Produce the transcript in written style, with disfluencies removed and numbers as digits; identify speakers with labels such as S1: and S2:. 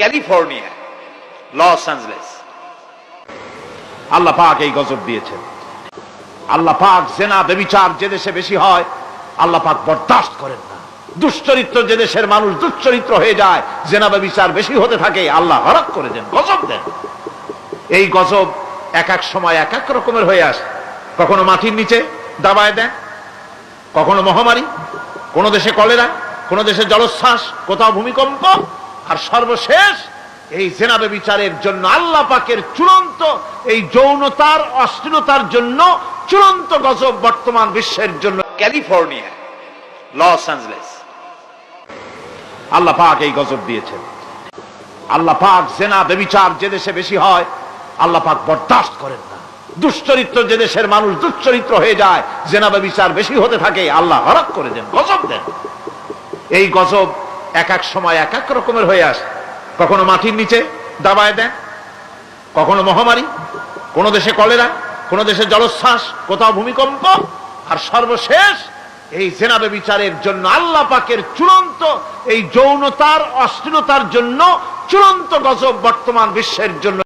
S1: California, Los Angeles. আল্লাহ পাক এই গজব দিয়েছেন। আল্লাহ পাক জেনা ব্যভিচার যে দেশে বেশি হয় আল্লাহ পাক বরদাস্ত করেন না। দুশ্চরিত্র যে দেশের মানুষ দুশ্চরিত্র হয়ে যায়, জেনা ব্যভিচার বেশি হতে থাকে, আল্লাহ হরক করে দেন, গজব দেন। এই গজব এক এক সময় এক এক রকমের হয়ে আসে। কখনো মাটির নিচে দাবায় দেন, কখনো মহামারী, কোন দেশে কলেরা, কোন দেশে জলোচ্ছ্বাস, কোথাও ভূমিকম্প, আর সর্বশেষ এই জেনা ব্যভিচারের জন্য আল্লাহ পাকের চূড়ান্ত এই যৌনতার অশ্লীলতার জন্য চূড়ান্ত গজব বর্তমান বিশ্বের জন্য ক্যালিফোর্নিয়া, লস অ্যাঞ্জেলেস। আল্লাহ পাক এই গজব দিয়েছেন। আল্লাহ পাক জেনা ব্যভিচার যে দেশে বেশি হয় আল্লাহ পাক বরদাস্ত করেন না। দুশ্চরিত্র যে দেশের মানুষ দুশ্চরিত্র হয়ে যায়, জেনা ব্যভিচার বেশি হতে থাকে, আল্লাহ হরক করে দেন, গজব দেন। এই গজব এক এক সময় এক এক রকমের হয়ে আসে। কখনো মাটির নিচে দাবায় দেন, কখনো মহামারী, কোন দেশে কলেরা, কোন দেশে জলোচ্ছ্বাস, কোথাও ভূমিকম্প, আর সর্বশেষ এই জেনা ব্যভিচারের জন্য আল্লাহ পাকের চূড়ান্ত এই যৌনতার অশ্লীলতার জন্য চূড়ান্ত গজব বর্তমান বিশ্বের জন্য